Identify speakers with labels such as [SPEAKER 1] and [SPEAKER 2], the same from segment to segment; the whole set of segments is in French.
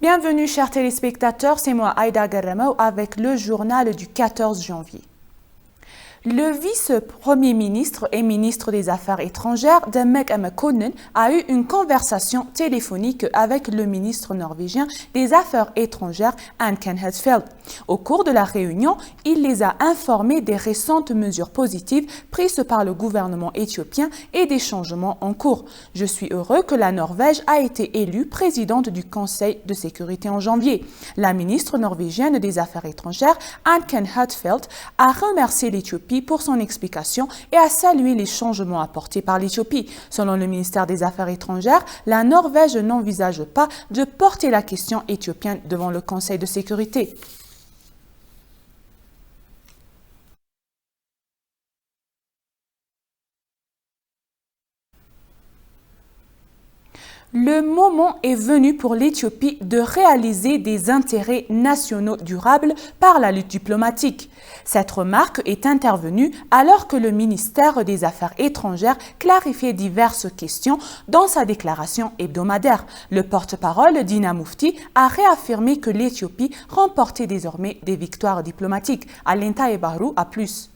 [SPEAKER 1] Bienvenue chers téléspectateurs, c'est moi Aïda Garramou avec le journal du 14 janvier. Le vice-premier ministre et ministre des Affaires étrangères, Demek Amakonnen, a eu une conversation téléphonique avec le ministre norvégien des Affaires étrangères, Anniken Huitfeldt. Au cours de la réunion, il les a informés des récentes mesures positives prises par le gouvernement éthiopien et des changements en cours. Je suis heureux que la Norvège a été élue présidente du Conseil de sécurité en janvier. La ministre norvégienne des Affaires étrangères, Anniken Huitfeldt, a remercié l'Éthiopie pour son explication et a salué les changements apportés par l'Éthiopie. Selon le ministère des Affaires étrangères, la Norvège n'envisage pas de porter la question éthiopienne devant le Conseil de sécurité. Le moment est venu pour l'Éthiopie de réaliser des intérêts nationaux durables par la lutte diplomatique. Cette remarque est intervenue alors que le ministère des Affaires étrangères clarifiait diverses questions dans sa déclaration hebdomadaire. Le porte-parole Dina Mufti a réaffirmé que l'Éthiopie remportait désormais des victoires diplomatiques. Alenta Ebaru a plus.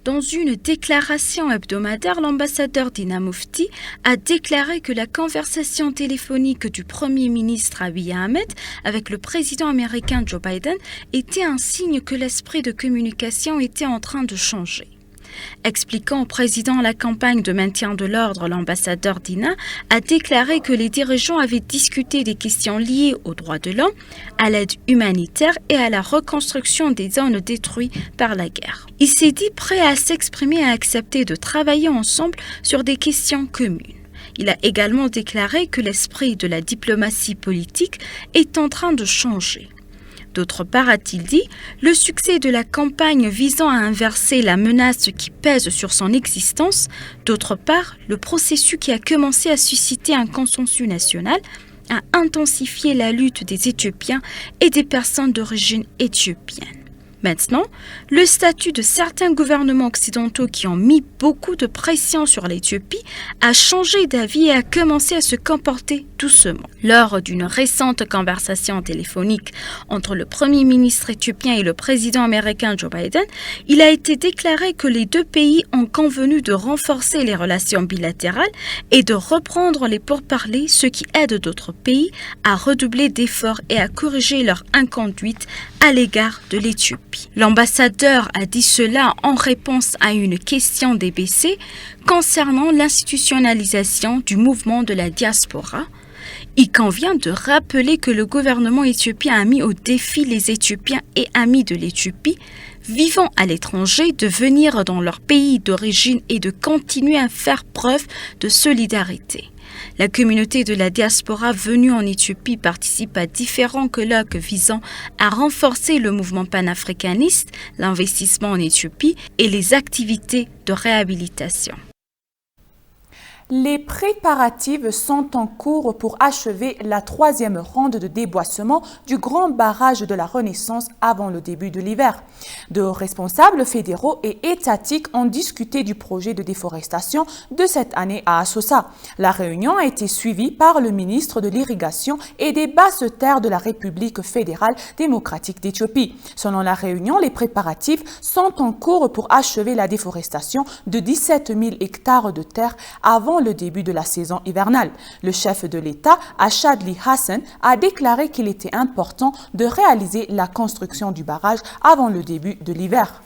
[SPEAKER 2] Dans une déclaration hebdomadaire, l'ambassadeur Dina Mufti a déclaré que la conversation téléphonique du Premier ministre Abiy Ahmed avec le président américain Joe Biden était un signe que l'esprit de communication était en train de changer. Expliquant au président la campagne de maintien de l'ordre, l'ambassadeur Dina a déclaré que les dirigeants avaient discuté des questions liées aux droits de l'homme, à l'aide humanitaire et à la reconstruction des zones détruites par la guerre. Il s'est dit prêt à s'exprimer et à accepter de travailler ensemble sur des questions communes. Il a également déclaré que l'esprit de la diplomatie politique est en train de changer. D'autre part, a-t-il dit, le succès de la campagne visant à inverser la menace qui pèse sur son existence, d'autre part, le processus qui a commencé à susciter un consensus national, a intensifié la lutte des Éthiopiens et des personnes d'origine éthiopienne. Maintenant, le statut de certains gouvernements occidentaux qui ont mis beaucoup de pression sur l'Éthiopie a changé d'avis et a commencé à se comporter doucement. Lors d'une récente conversation téléphonique entre le Premier ministre éthiopien et le président américain Joe Biden, il a été déclaré que les deux pays ont convenu de renforcer les relations bilatérales et de reprendre les pourparlers, ce qui aide d'autres pays à redoubler d'efforts et à corriger leur inconduite à l'égard de l'Éthiopie. L'ambassadeur a dit cela en réponse à une question d'EBC concernant l'institutionnalisation du mouvement de la diaspora. Il convient de rappeler que le gouvernement éthiopien a mis au défi les Éthiopiens et amis de l'Éthiopie vivant à l'étranger de venir dans leur pays d'origine et de continuer à faire preuve de solidarité. La communauté de la diaspora venue en Éthiopie participe à différents colloques visant à renforcer le mouvement panafricaniste, l'investissement en Éthiopie et les activités de réhabilitation.
[SPEAKER 1] Les préparatifs sont en cours pour achever la troisième ronde de déboissement du grand barrage de la Renaissance avant le début de l'hiver. De hauts responsables fédéraux et étatiques ont discuté du projet de déforestation de cette année à Assosa. La réunion a été suivie par le ministre de l'Irrigation et des Basses Terres de la République fédérale démocratique d'Éthiopie. Selon la réunion, les préparatifs sont en cours pour achever la déforestation de 17 000 hectares de terre avant le début de la saison hivernale. Le chef de l'État, Achadli Hassan, a déclaré qu'il était important de réaliser la construction du barrage avant le début de l'hiver.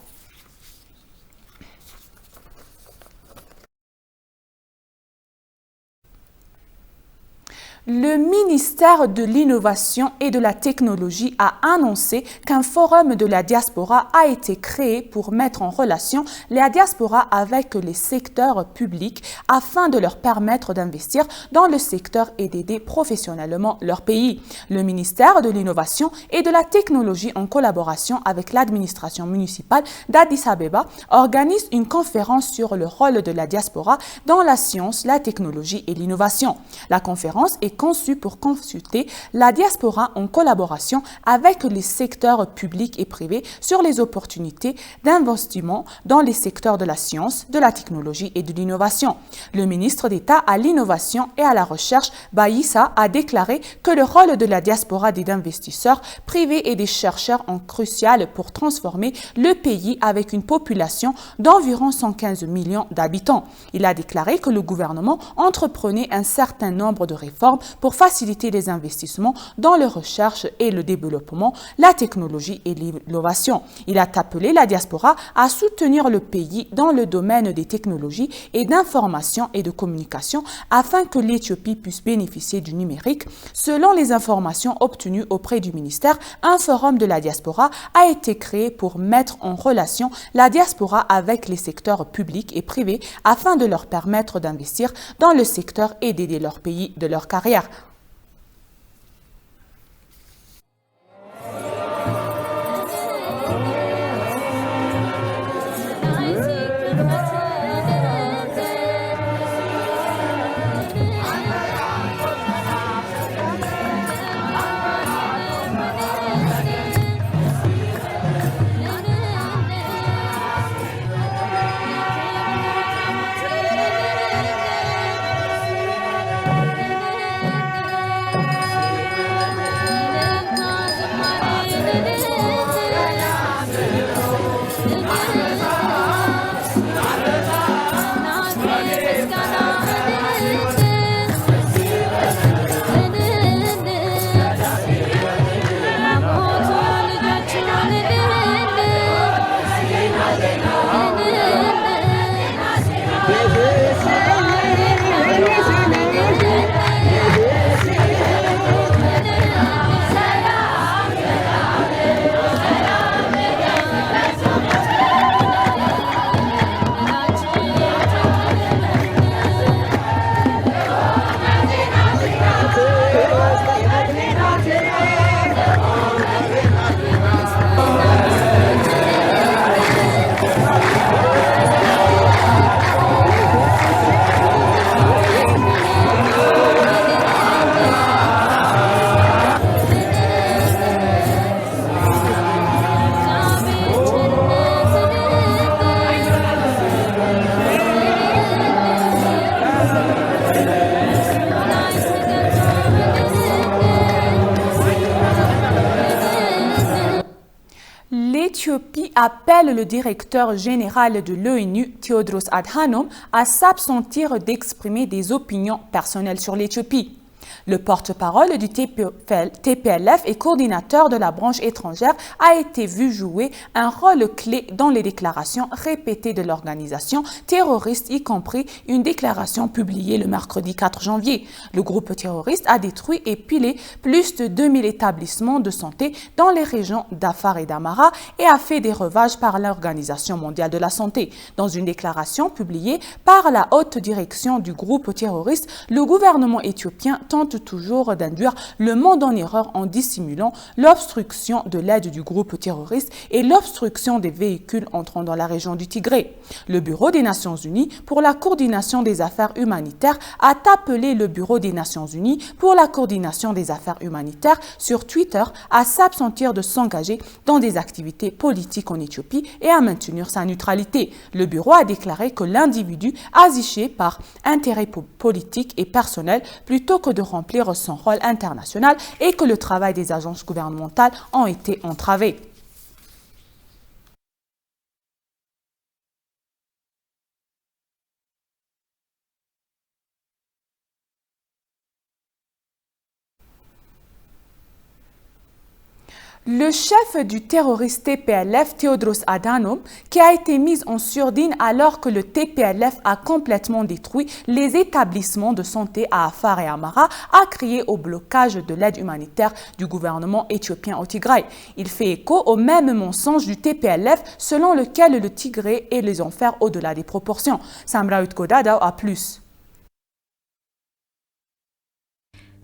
[SPEAKER 1] Le ministère de l'Innovation et de la Technologie a annoncé qu'un forum de la diaspora a été créé pour mettre en relation la diaspora avec les secteurs publics afin de leur permettre d'investir dans le secteur et d'aider professionnellement leur pays. Le ministère de l'Innovation et de la Technologie, en collaboration avec l'administration municipale d'Addis Abeba, organise une conférence sur le rôle de la diaspora dans la science, la technologie et l'innovation. La conférence est conçu pour consulter la diaspora en collaboration avec les secteurs publics et privés sur les opportunités d'investissement dans les secteurs de la science, de la technologie et de l'innovation. Le ministre d'État à l'innovation et à la recherche, Baïssa, a déclaré que le rôle de la diaspora des investisseurs privés et des chercheurs est crucial pour transformer le pays avec une population d'environ 115 millions d'habitants. Il a déclaré que le gouvernement entreprenait un certain nombre de réformes pour faciliter les investissements dans la recherche et le développement, la technologie et l'innovation. Il a appelé la diaspora à soutenir le pays dans le domaine des technologies et d'information et de communication afin que l'Éthiopie puisse bénéficier du numérique. Selon les informations obtenues auprès du ministère, un forum de la diaspora a été créé pour mettre en relation la diaspora avec les secteurs publics et privés afin de leur permettre d'investir dans le secteur et d'aider leur pays de leur carrière. L'Éthiopie appelle le directeur général de l'ONU, Tewodros Adhanom, à s'abstenir d'exprimer des opinions personnelles sur l'Éthiopie. Le porte-parole du TPLF et coordinateur de la branche étrangère a été vu jouer un rôle clé dans les déclarations répétées de l'organisation terroriste, y compris une déclaration publiée le mercredi 4 janvier. Le groupe terroriste a détruit et pilé plus de 2000 établissements de santé dans les régions d'Afar et d'Amara et a fait des ravages par l'Organisation mondiale de la santé. Dans une déclaration publiée par la haute direction du groupe terroriste, le gouvernement éthiopien tente toujours d'induire le monde en erreur en dissimulant l'obstruction de l'aide du groupe terroriste et l'obstruction des véhicules entrant dans la région du Tigré. Le Bureau des Nations Unies pour la coordination des affaires humanitaires a appelé le Bureau des Nations Unies pour la coordination des affaires humanitaires sur Twitter à s'abstenir de s'engager dans des activités politiques en Éthiopie et à maintenir sa neutralité. Le bureau a déclaré que l'individu agissait par intérêt politique et personnel plutôt que de remplir son rôle international et que le travail des agences gouvernementales a été entravé. Le chef du terroriste TPLF, Tewodros Adhanom, qui a été mis en sourdine alors que le TPLF a complètement détruit les établissements de santé à Afar et Amara, a crié au blocage de l'aide humanitaire du gouvernement éthiopien au Tigré. Il fait écho au même mensonge du TPLF selon lequel le Tigré est les enfers au-delà des proportions. Samraout Godada a plus.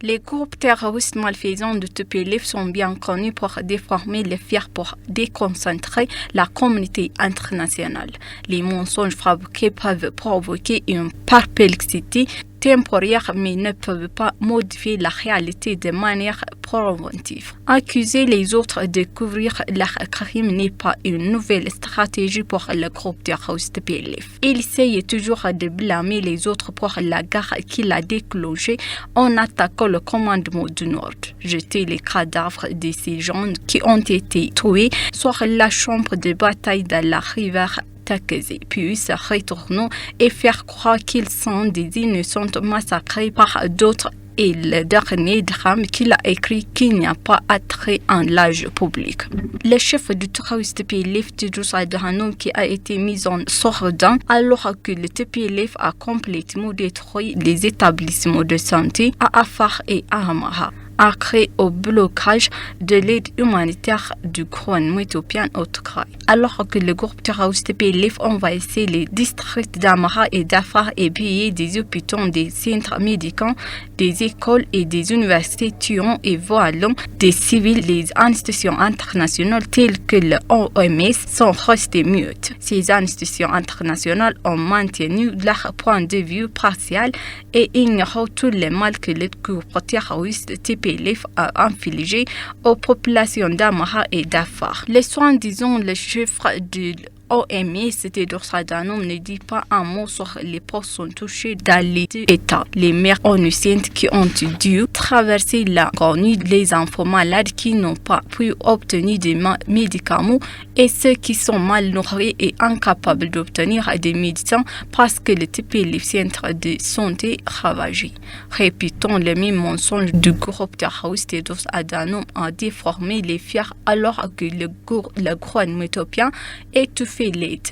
[SPEAKER 2] Les groupes terroristes malfaisants de TPLF sont bien connus pour déformer les faits pour déconcentrer la communauté internationale. Les mensonges fabriqués peuvent provoquer une perplexité temporaires mais ne peuvent pas modifier la réalité de manière préventive. Accuser les autres de couvrir leurs crimes n'est pas une nouvelle stratégie pour le groupe terroriste PLF. Il essaye toujours de blâmer les autres pour la guerre qu'il a déclenchée en attaquant le commandement du Nord. Jeter les cadavres de ces gens qui ont été tués sur la chambre de bataille de la rivière Takazé, puis se retournant et faire croire qu'ils sont des innocents massacrés par d'autres et le dernier drame qu'il a écrit qu'il n'y a pas attrait en l'âge public. Le chef du terroriste PLF, Tedros Adhanom, qui a été mis en sourdin alors que le TPLF a complètement détruit les établissements de santé à Afar et à Amara, a créé au blocage de l'aide humanitaire du gouvernement éthiopien au Tigray. Alors que le groupe terroriste PLF envahissait les districts d'Amara et d'Afar et pillait des hôpitaux, des centres médicaux, des écoles et des universités, tuant et violant des civils, les institutions internationales telles que le OMS sont restées muettes. Ces institutions internationales ont maintenu leur point de vue partiel et ignorant tout le mal que le groupe terroriste TPLF a infligé aux populations d'Amara et d'Afar. Les soi-disant le chiffre de OMS, Tedros Adhanom ne dit pas un mot sur les personnes touchées dans les États. Les mères onusiennes qui ont dû traverser la nuit, les enfants malades qui n'ont pas pu obtenir des médicaments et ceux qui sont mal nourris et incapables d'obtenir des médecins parce que le TPLF centre de santé ravagé. Répétons le même mensonge du groupe terroriste. Tedros Adhanom a déformé les faits alors que le gouvernement éthiopien étouffait l'aide.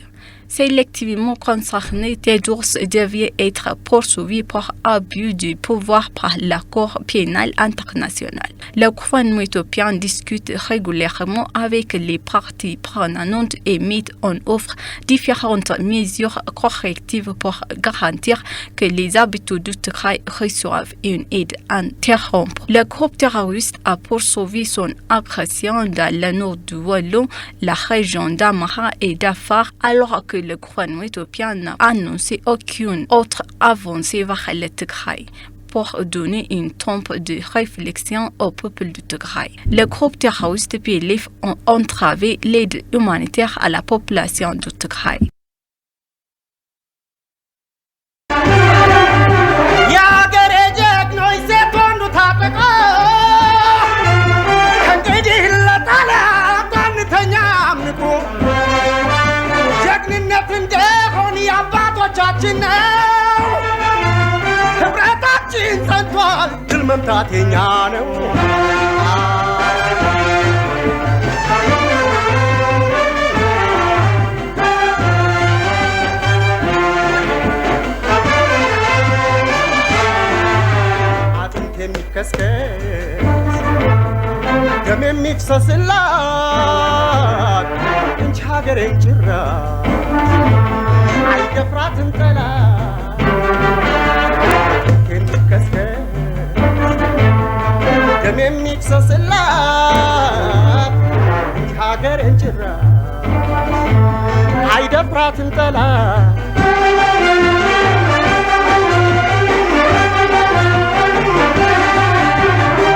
[SPEAKER 2] Sélectivement concerné, Tedros devait être poursuivi pour abus du pouvoir par la Cour pénale internationale. Le gouvernement éthiopien discute régulièrement avec les parties prenantes et met en œuvre différentes mesures correctives pour garantir que les habitants du Tigray reçoivent une aide interrompue. Le groupe terroriste a poursuivi son agression dans le nord du Wallon, la région d'Amara et d'Afar, alors que le gouvernement éthiopien n'a annoncé aucune autre avancée vers le Tigray pour donner une tempe de réflexion au peuple du Tigray. Le groupe terroriste PLF a entravé l'aide humanitaire à la population du Tigray.
[SPEAKER 3] ድል መምታት የኛ ነው አጥንት የሚከስከስ ደም የሚፍሰስላት እንጂ ሀገሬን ጭራ አይደፍራትም ጠላት የሚከስከስ ደም የሚፍሰስላት እንጂ ሀገሬን ጭራ አይደፍራትም ጠላት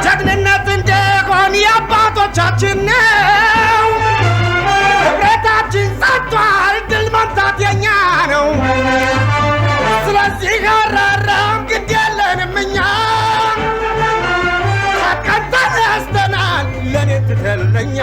[SPEAKER 3] ጀግንነት እንደሆን የአባቶቻችን ነው ህብረታችን ጸንቷል ድል መምታት የኛ ነው ስለዚህ አራራም ግድ የለንም እኛ ተቀንተን ያስተናል ለኔ ትተለኛ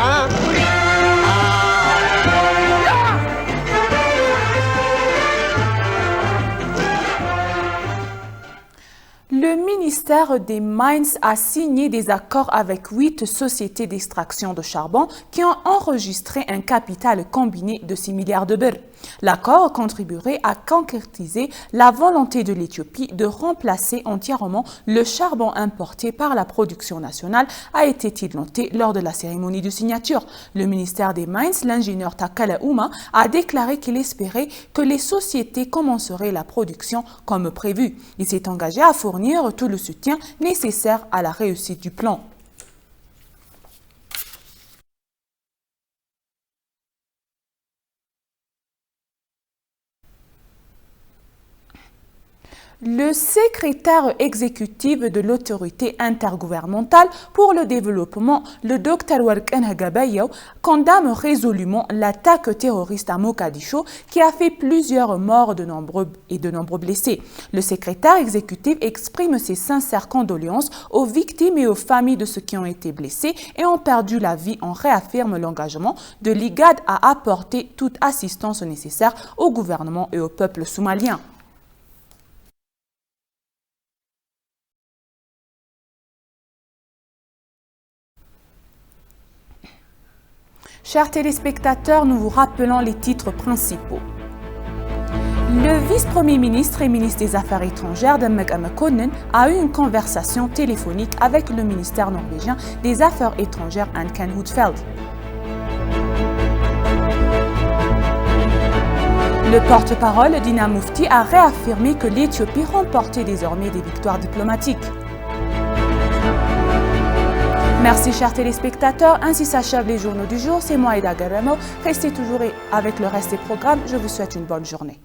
[SPEAKER 1] Le ministère des Mines a signé des accords avec 8 sociétés d'extraction de charbon qui ont enregistré un capital combiné de 6 milliards de birr. L'accord contribuerait à concrétiser la volonté de l'Éthiopie de remplacer entièrement le charbon importé par la production nationale, a été noté lors de la cérémonie de signature. Le ministère des Mines, l'ingénieur Takala Ouma, a déclaré qu'il espérait que les sociétés commenceraient la production comme prévu. Il s'est engagé à fournir tout le soutien nécessaire à la réussite du plan. Le secrétaire exécutif de l'autorité intergouvernementale pour le développement, le Dr Warqeneh Gabayew, condamne résolument l'attaque terroriste à Mogadiscio qui a fait plusieurs morts de nombreux blessés. Le secrétaire exécutif exprime ses sincères condoléances aux victimes et aux familles de ceux qui ont été blessés et ont perdu la vie. On réaffirme l'engagement de l'IGAD à apporter toute assistance nécessaire au gouvernement et au peuple somalien. Chers téléspectateurs, nous vous rappelons les titres principaux. Le vice-premier ministre et ministre des Affaires étrangères, Demek Mekonnen, a eu une conversation téléphonique avec le ministère norvégien des Affaires étrangères, Anniken Huitfeldt. Le porte-parole Dina Mufti a réaffirmé que l'Éthiopie remportait désormais des victoires diplomatiques. Merci chers téléspectateurs, ainsi s'achèvent les journaux du jour. C'est moi Aïda Garremou. Restez toujours avec le reste des programmes. Je vous souhaite une bonne journée.